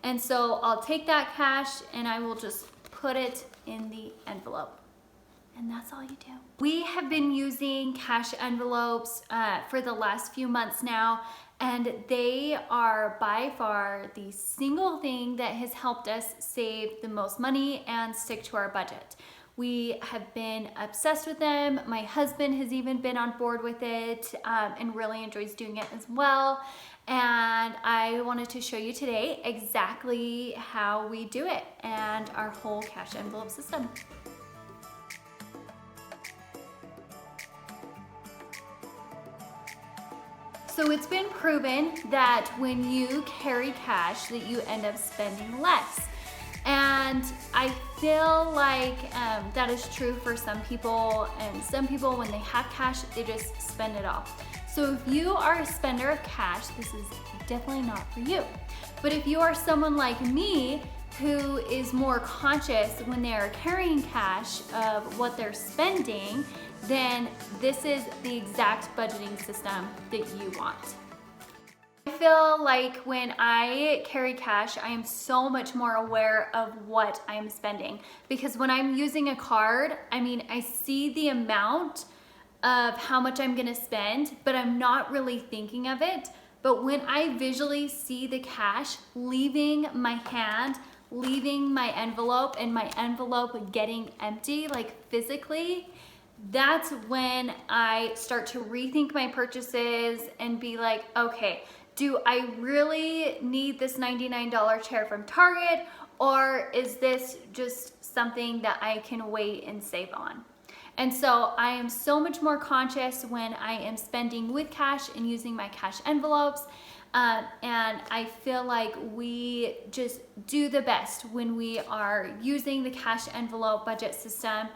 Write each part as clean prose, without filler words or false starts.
And so I'll take that cash and I will just put it in the envelope. And that's all you do. We have been using cash envelopes for the last few months now, and they are by far the single thing that has helped us save the most money and stick to our budget. We have been obsessed with them. My husband has even been on board with it and really enjoys doing it as well. And I wanted to show you today exactly how we do it and our whole cash envelope system. So it's been proven that when you carry cash that you end up spending less. And I feel like that is true for some people, and some people when they have cash, they just spend it all. So if you are a spender of cash, this is definitely not for you. But if you are someone like me who is more conscious when they are carrying cash of what they're spending, then this is the exact budgeting system that you want. I feel like when I carry cash, I am so much more aware of what I'm spending, because when I'm using a card, I see the amount of how much I'm gonna spend, but I'm not really thinking of it. But when I visually see the cash leaving my hand, leaving my envelope, and my envelope getting empty, like physically, that's when I start to rethink my purchases and be like, okay, do I really need this $99 chair from Target, or is this just something that I can wait and save on? And so I am so much more conscious when I am spending with cash and using my cash envelopes. And I feel like we just do the best when we are using the cash envelope budget system.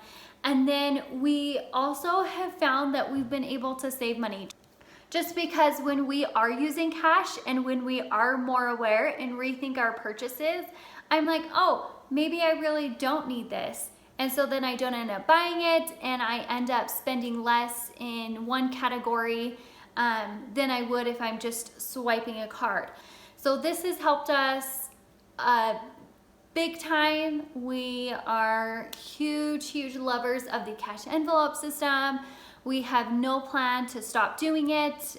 And then we also have found that we've been able to save money. Just because when we are using cash and when we are more aware and rethink our purchases, I'm like, oh, maybe I really don't need this. And so then I don't end up buying it, and I end up spending less in one category than I would if I'm just swiping a card. So this has helped us big time. We are huge lovers of the cash envelope system. We have no plan to stop doing it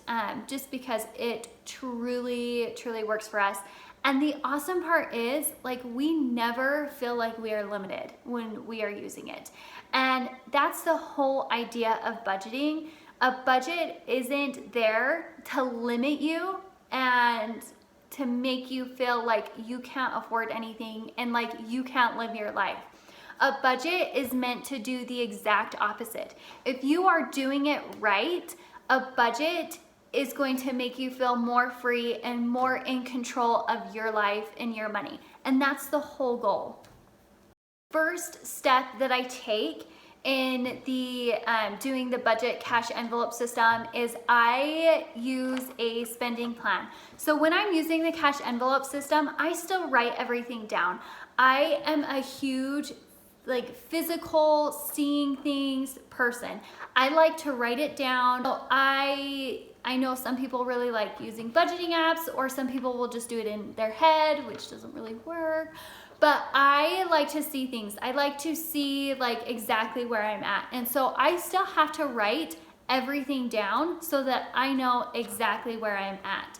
just because it truly works for us. And the awesome part is, like, we never feel like we are limited when we are using it. And that's the whole idea of budgeting. A budget isn't there to limit you and to make you feel like you can't afford anything and like you can't live your life. A budget is meant to do the exact opposite. If you are doing it right, a budget is going to make you feel more free and more in control of your life and your money. And that's the whole goal. First step that I take in the doing the budget cash envelope system is I use a spending plan. So when I'm using the cash envelope system, I still write everything down. I am a huge physical seeing things person. I like to write it down. So I know some people really like using budgeting apps, or some people will just do it in their head, which doesn't really work. But I like to see things. I like to see exactly where I'm at. And so I still have to write everything down so that I know exactly where I'm at.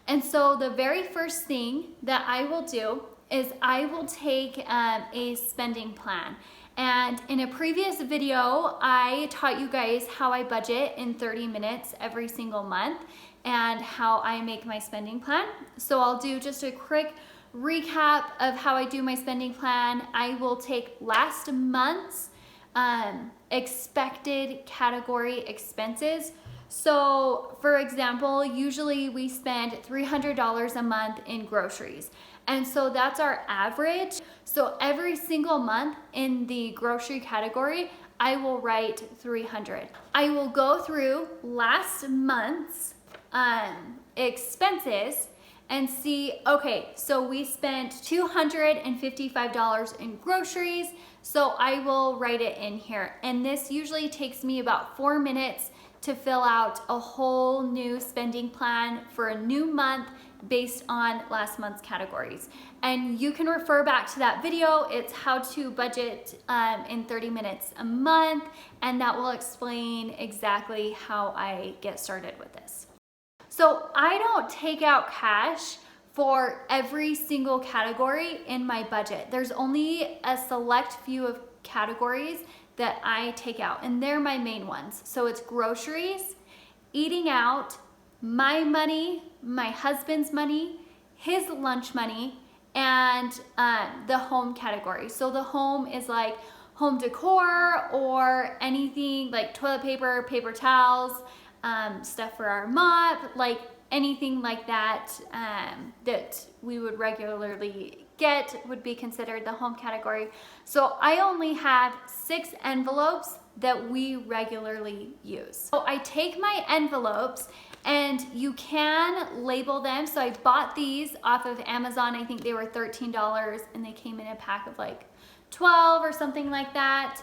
And so the very first thing that I will do is I will take a spending plan. And in a previous video, I taught you guys how I budget in 30 minutes every single month and how I make my spending plan. So I'll do just a quick recap of how I do my spending plan. I will take last month's expected category expenses. So for example, usually we spend $300 a month in groceries. And so that's our average. So every single month in the grocery category, I will write 300. I will go through last month's expenses and see, okay, so we spent $255 in groceries, so I will write it in here. And this usually takes me about 4 minutes to fill out a whole new spending plan for a new month based on last month's categories. And you can refer back to that video. It's how to budget in 30 minutes a month, and that will explain exactly how I get started with this. So I don't take out cash for every single category in my budget. There's only a select few of categories that I take out, and they're my main ones. So it's groceries, eating out, my money, my husband's money, his lunch money, and the home category. So the home is like home decor or anything like toilet paper, paper towels, stuff for our mop, like anything like that that we would regularly get would be considered the home category. So I only have 6 envelopes that we regularly use. So I take my envelopes, and you can label them. So I bought these off of Amazon. I think they were $13, and they came in a pack of like 12 or something like that.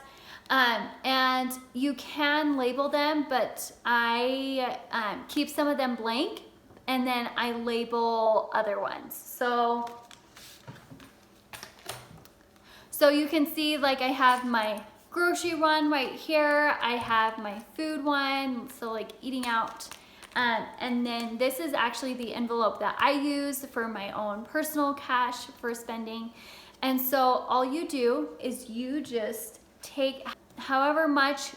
And you can label them, but I keep some of them blank, and then I label other ones. So you can see, like, I have my grocery one right here. I have my food one, so like eating out. And then this is actually the envelope that I use for my own personal cash for spending. And so all you do is you just take however much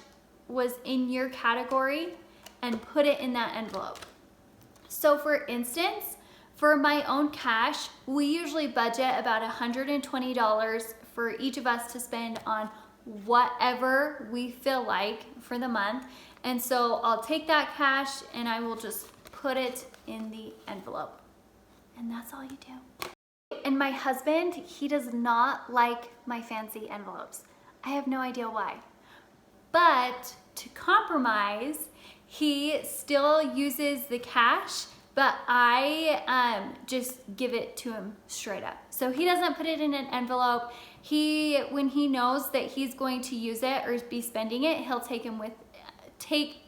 was in your category and put it in that envelope. So for instance, for my own cash, we usually budget about $120 for each of us to spend on whatever we feel like for the month. And so I'll take that cash and I will just put it in the envelope. And that's all you do. And my husband, he does not like my fancy envelopes. I have no idea why. But to compromise, he still uses the cash, but I just give it to him straight up. So he doesn't put it in an envelope. When he knows that he's going to use it or be spending it, he'll take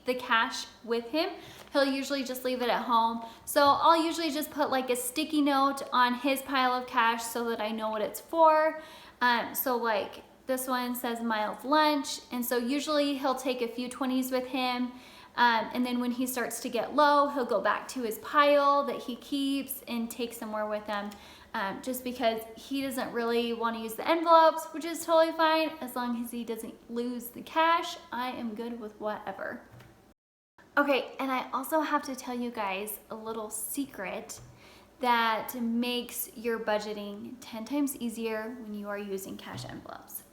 the cash with him. He'll usually just leave it at home. So I'll usually just put like a sticky note on his pile of cash so that I know what it's for. So like this one says Miles lunch. And so usually he'll take a few 20s with him. And then when he starts to get low, he'll go back to his pile that he keeps and take some more with him. Just because he doesn't really want to use the envelopes, which is totally fine. As long as he doesn't lose the cash, I am good with whatever. Okay, and I also have to tell you guys a little secret that makes your budgeting 10 times easier when you are using cash envelopes.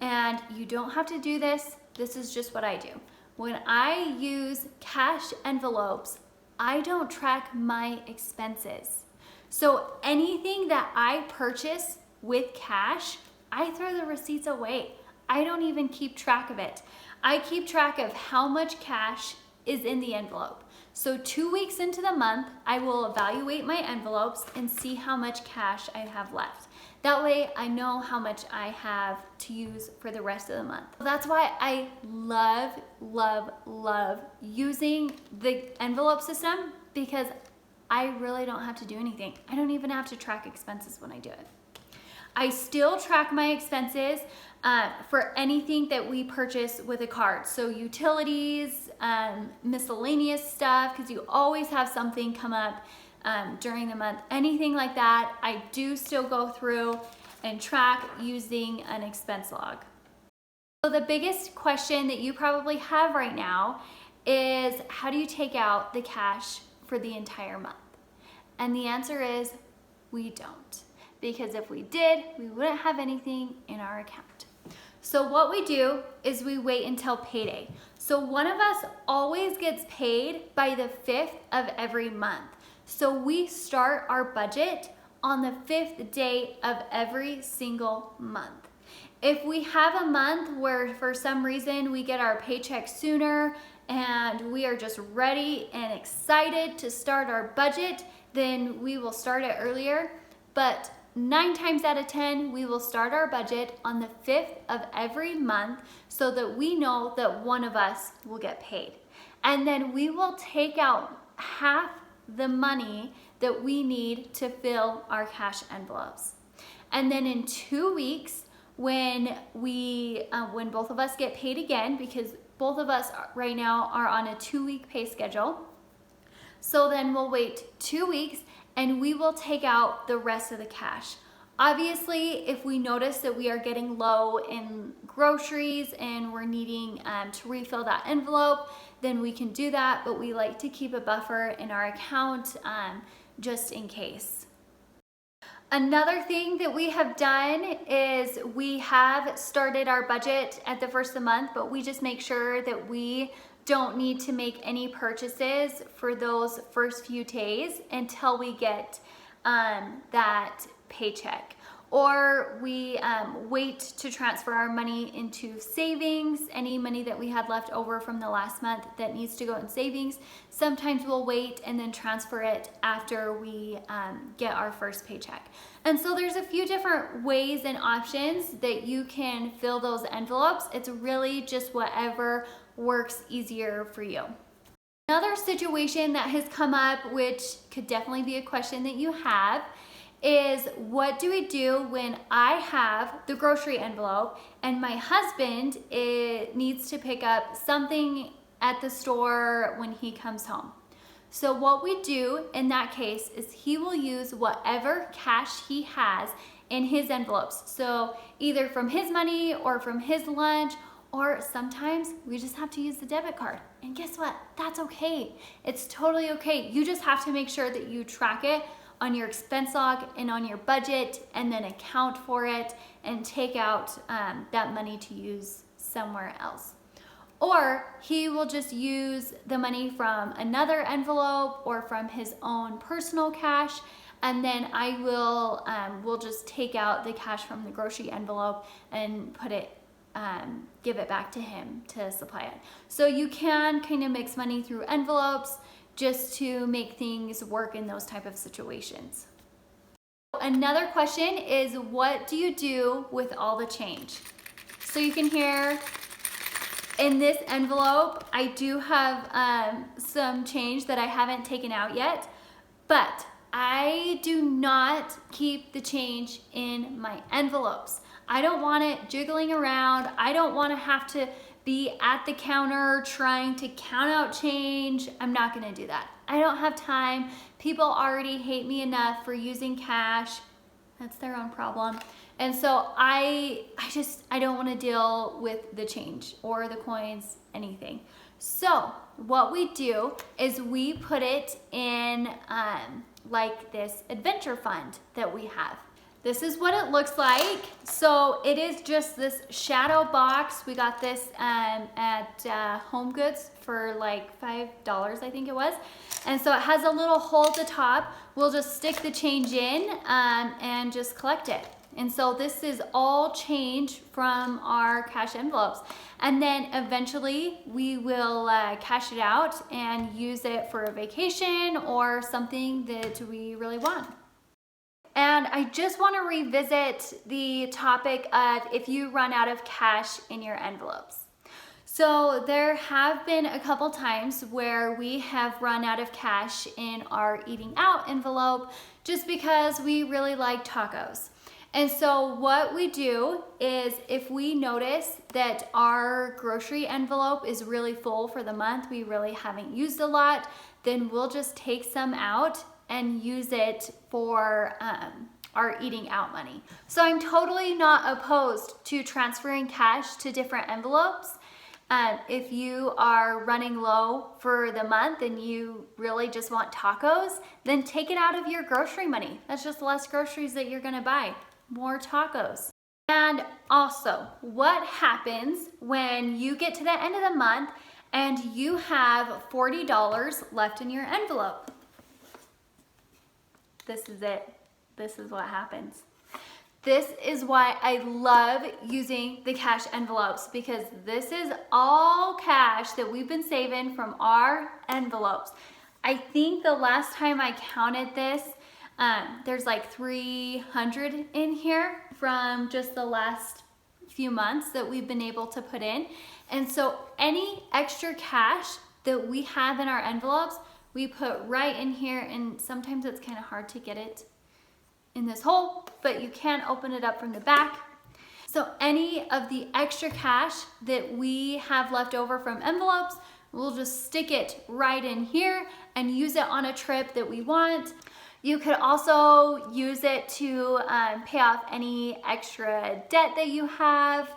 And you don't have to do this. This is just what I do. When I use cash envelopes, I don't track my expenses. So anything that I purchase with cash, I throw the receipts away. I don't even keep track of it. I keep track of how much cash is in the envelope. So 2 weeks into the month, I will evaluate my envelopes and see how much cash I have left. That way I know how much I have to use for the rest of the month. That's why I love, love, love using the envelope system, because I really don't have to do anything. I don't even have to track expenses when I do it. I still track my expenses for anything that we purchase with a card. So utilities, miscellaneous stuff, because you always have something come up during the month. Anything like that, I do still go through and track using an expense log. So the biggest question that you probably have right now is, how do you take out the cash for the entire month? And the answer is, we don't. Because if we did, we wouldn't have anything in our account. So what we do is we wait until payday. So one of us always gets paid by the 5th of every month. So we start our budget on the 5th day of every single month. If we have a month where for some reason we get our paycheck sooner and we are just ready and excited to start our budget, then we will start it earlier. But 9 times out of 10, we will start our budget on the 5th of every month so that we know that one of us will get paid. And then we will take out half the money that we need to fill our cash envelopes. And then in 2 weeks, when both of us get paid again, because both of us right now are on a 2-week pay schedule. So then we'll wait 2 weeks and we will take out the rest of the cash. Obviously, if we notice that we are getting low in groceries and we're needing to refill that envelope, then we can do that, but we like to keep a buffer in our account just in case. Another thing that we have done is we have started our budget at the first of the month, but we just make sure that we don't need to make any purchases for those first few days until we get that paycheck. Or we wait to transfer our money into savings, any money that we had left over from the last month that needs to go in savings. Sometimes we'll wait and then transfer it after we get our first paycheck. And so there's a few different ways and options that you can fill those envelopes. It's really just whatever works easier for you. Another situation that has come up, which could definitely be a question that you have, is what do we do when I have the grocery envelope and my husband needs to pick up something at the store when he comes home? So what we do in that case is he will use whatever cash he has in his envelopes. So either from his money or from his lunch, or sometimes we just have to use the debit card. And guess what? That's okay. It's totally okay. You just have to make sure that you track it on your expense log and on your budget, and then account for it and take out that money to use somewhere else. Or he will just use the money from another envelope or from his own personal cash, and then I will just take out the cash from the grocery envelope and put it, give it back to him to supply it. So you can kind of mix money through envelopes just to make things work in those type of situations. Another question is, what do you do with all the change? So you can hear in this envelope, I do have some change that I haven't taken out yet, but I do not keep the change in my envelopes. I don't want it jiggling around. I don't want to have to be at the counter trying to count out change. I'm not gonna do that. I don't have time. People already hate me enough for using cash. That's their own problem. And so I don't wanna deal with the change or the coins, anything. So what we do is we put it in like this adventure fund that we have. This is what it looks like. So it is just this shadow box. We got this at Home Goods for like $5, I think it was. And so it has a little hole at the top. We'll just stick the change in and just collect it. And so this is all change from our cash envelopes. And then eventually we will cash it out and use it for a vacation or something that we really want. And I just want to revisit the topic of if you run out of cash in your envelopes. So there have been a couple times where we have run out of cash in our eating out envelope just because we really like tacos. And so what we do is if we notice that our grocery envelope is really full for the month, we really haven't used a lot, then we'll just take some out and use it for our eating out money. So I'm totally not opposed to transferring cash to different envelopes. If you are running low for the month and you really just want tacos, then take it out of your grocery money. That's just less groceries that you're gonna buy, more tacos. And also, what happens when you get to the end of the month and you have $40 left in your envelope? This is it. This is what happens. This is why I love using the cash envelopes, because this is all cash that we've been saving from our envelopes. I think the last time I counted this, there's like 300 in here from just the last few months that we've been able to put in. And so any extra cash that we have in our envelopes, we put right in here, and sometimes it's kind of hard to get it in this hole, but you can open it up from the back. So any of the extra cash that we have left over from envelopes, we'll just stick it right in here and use it on a trip that we want. You could also use it to pay off any extra debt that you have,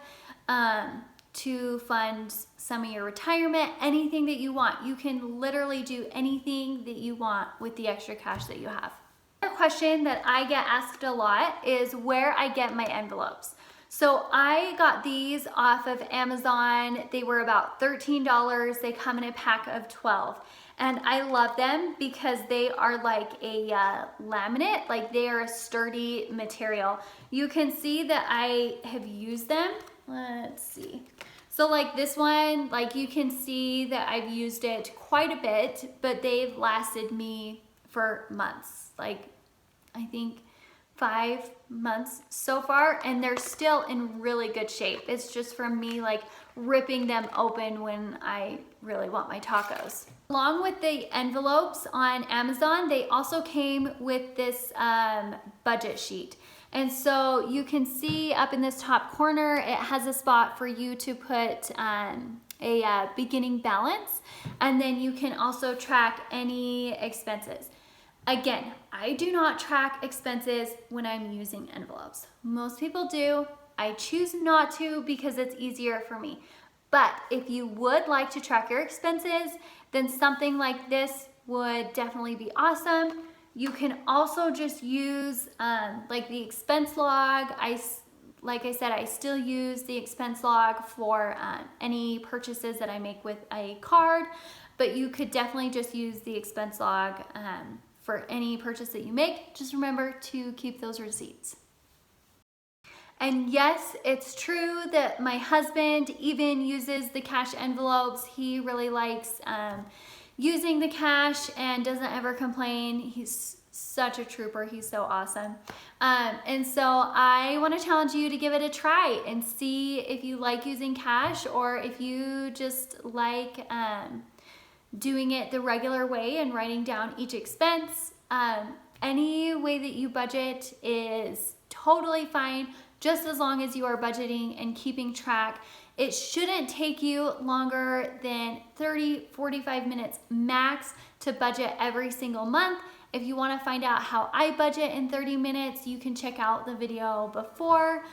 to fund some of your retirement, anything that you want. You can literally do anything that you want with the extra cash that you have. Another question that I get asked a lot is where I get my envelopes. So I got these off of Amazon. They were about $13. They come in a pack of 12. And I love them because they are like a laminate, like they are a sturdy material. You can see that I have used them. Let's see. So like this one, like you can see that I've used it quite a bit, but they've lasted me for months. Like I think 5 months so far, and they're still in really good shape. It's just from me like ripping them open when I really want my tacos. Along with the envelopes on Amazon, they also came with this budget sheet. And so you can see up in this top corner, it has a spot for you to put a beginning balance, and then you can also track any expenses. Again, I do not track expenses when I'm using envelopes. Most people do. I choose not to because it's easier for me. But if you would like to track your expenses, then something like this would definitely be awesome. You can also just use like the expense log. Like I said, I still use the expense log for any purchases that I make with a card, but you could definitely just use the expense log for any purchase that you make. Just remember to keep those receipts. And yes, it's true that my husband even uses the cash envelopes. He really likes using the cash and doesn't ever complain. He's such a trooper. He's so awesome. And so I want to challenge you to give it a try and see if you like using cash, or if you just like doing it the regular way and writing down each expense. Any way that you budget is totally fine, just as long as you are budgeting and keeping track. It shouldn't take you longer than 30-45 minutes max to budget every single month. If you want to find out how I budget in 30 minutes, you can check out the video before.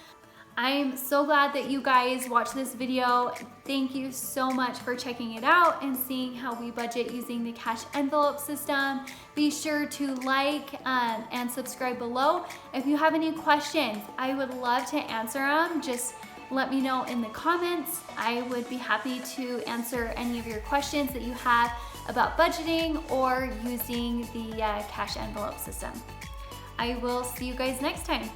I'm so glad that you guys watched this video. Thank you so much for checking it out and seeing how we budget using the cash envelope system. Be sure to like and subscribe below. If you have any questions, I would love to answer them. Just let me know in the comments. I would be happy to answer any of your questions that you have about budgeting or using the cash envelope system. I will see you guys next time.